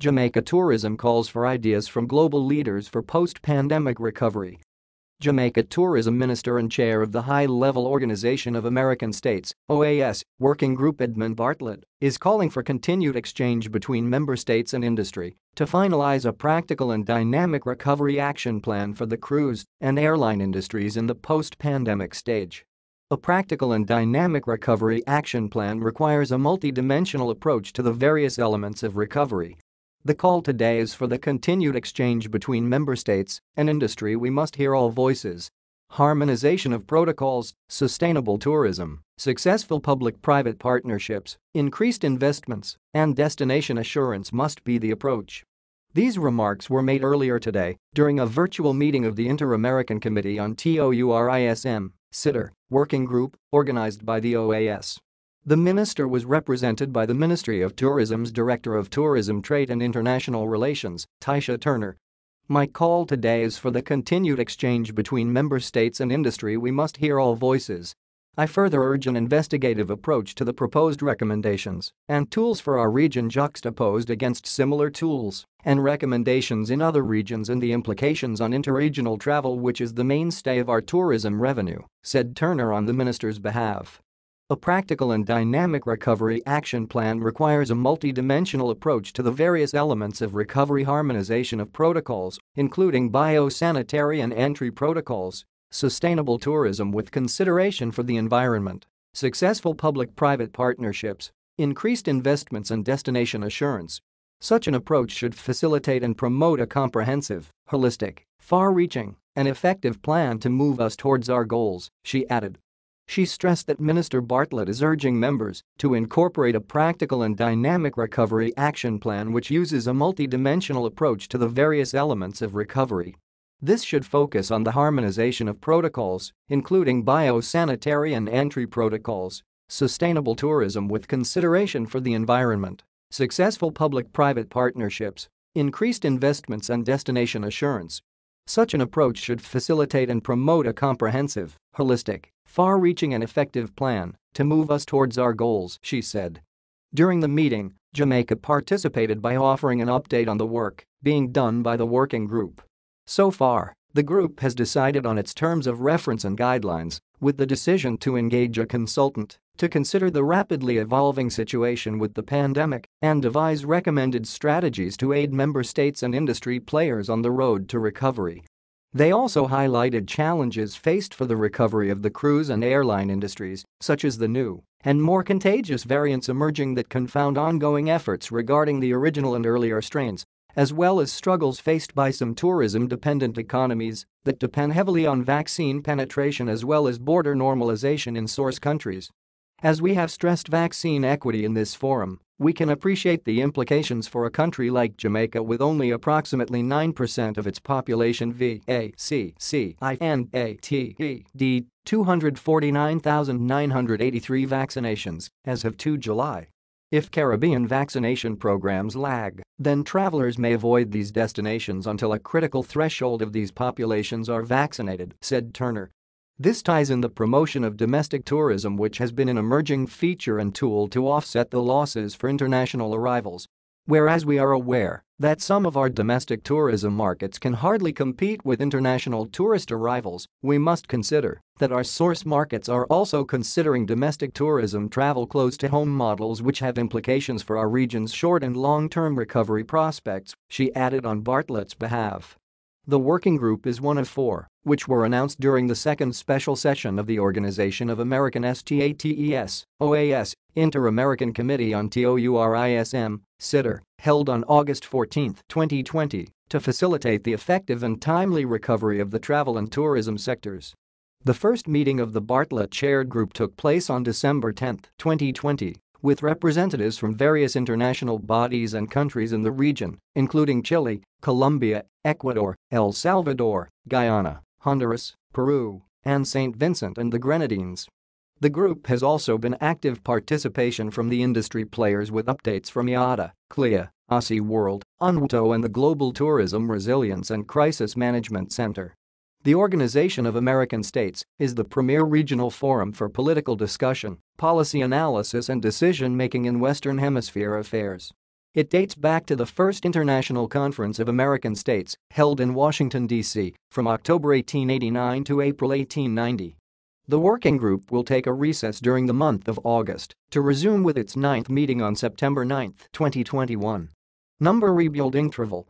Jamaica Tourism calls for ideas from global leaders for post-pandemic recovery. Jamaica Tourism Minister and Chair of the High-Level Organization of American States, OAS, Working Group Edmund Bartlett, is calling for continued exchange between member states and industry to finalize a practical and dynamic recovery action plan for the cruise and airline industries in the post-pandemic stage. A practical and dynamic recovery action plan requires a multidimensional approach to the various elements of recovery. The call today is for the continued exchange between member states and industry. We must hear all voices. Harmonization of protocols, sustainable tourism, successful public-private partnerships, increased investments, and destination assurance must be the approach. These remarks were made earlier today during a virtual meeting of the Inter-American Committee on Tourism, (SITR) working group organized by the OAS. The minister was represented by the Ministry of Tourism's Director of Tourism Trade and International Relations, Tisha Turner. My call today is for the continued exchange between member states and industry. We must hear all voices. I further urge an investigative approach to the proposed recommendations and tools for our region juxtaposed against similar tools and recommendations in other regions and the implications on interregional travel, which is the mainstay of our tourism revenue, said Turner on the minister's behalf. A practical and dynamic recovery action plan requires a multidimensional approach to the various elements of recovery. Harmonization of protocols, including biosanitary and entry protocols, sustainable tourism with consideration for the environment, successful public-private partnerships, increased investments and destination assurance. Such an approach should facilitate and promote a comprehensive, holistic, far-reaching, and effective plan to move us towards our goals, she added. She stressed that Minister Bartlett is urging members to incorporate a practical and dynamic recovery action plan which uses a multidimensional approach to the various elements of recovery. This should focus on the harmonization of protocols, including biosanitary and entry protocols, sustainable tourism with consideration for the environment, successful public-private partnerships, increased investments and destination assurance. Such an approach should facilitate and promote a comprehensive, holistic, far-reaching and effective plan to move us towards our goals, she said. During the meeting, Jamaica participated by offering an update on the work being done by the working group. So far, the group has decided on its terms of reference and guidelines, with the decision to engage a consultant to consider the rapidly evolving situation with the pandemic and devise recommended strategies to aid member states and industry players on the road to recovery. They also highlighted challenges faced for the recovery of the cruise and airline industries, such as the new and more contagious variants emerging that confound ongoing efforts regarding the original and earlier strains, as well as struggles faced by some tourism-dependent economies that depend heavily on vaccine penetration as well as border normalization in source countries. As we have stressed vaccine equity in this forum, we can appreciate the implications for a country like Jamaica with only approximately 9% of its population vaccinated, 249,983 vaccinations as of 2 July. If Caribbean vaccination programs lag, then travelers may avoid these destinations until a critical threshold of these populations are vaccinated, said Turner. This ties in the promotion of domestic tourism, which has been an emerging feature and tool to offset the losses for international arrivals. Whereas we are aware that some of our domestic tourism markets can hardly compete with international tourist arrivals, we must consider that our source markets are also considering domestic tourism travel close to home models which have implications for our region's short and long-term recovery prospects, she added on Bartlett's behalf. The working group is one of 4, which were announced during the second special session of the Organization of American States, OAS, Inter-American Committee on Tourism, (SITR), held on August 14, 2020, to facilitate the effective and timely recovery of the travel and tourism sectors. The first meeting of the Bartlett-chaired group took place on December 10, 2020, with representatives from various international bodies and countries in the region, including Chile, Colombia, Ecuador, El Salvador, Guyana, Honduras, Peru, and St. Vincent and the Grenadines. The group has also been active participation from the industry players with updates from IATA, CLIA, Aussie World, UNWTO and the Global Tourism Resilience and Crisis Management Center. The Organization of American States is the premier regional forum for political discussion, policy analysis and decision-making in Western Hemisphere affairs. It dates back to the First International Conference of American States, held in Washington, D.C., from October 1889 to April 1890. The working group will take a recess during the month of August to resume with its ninth meeting on September 9, 2021. Number rebuilding travel.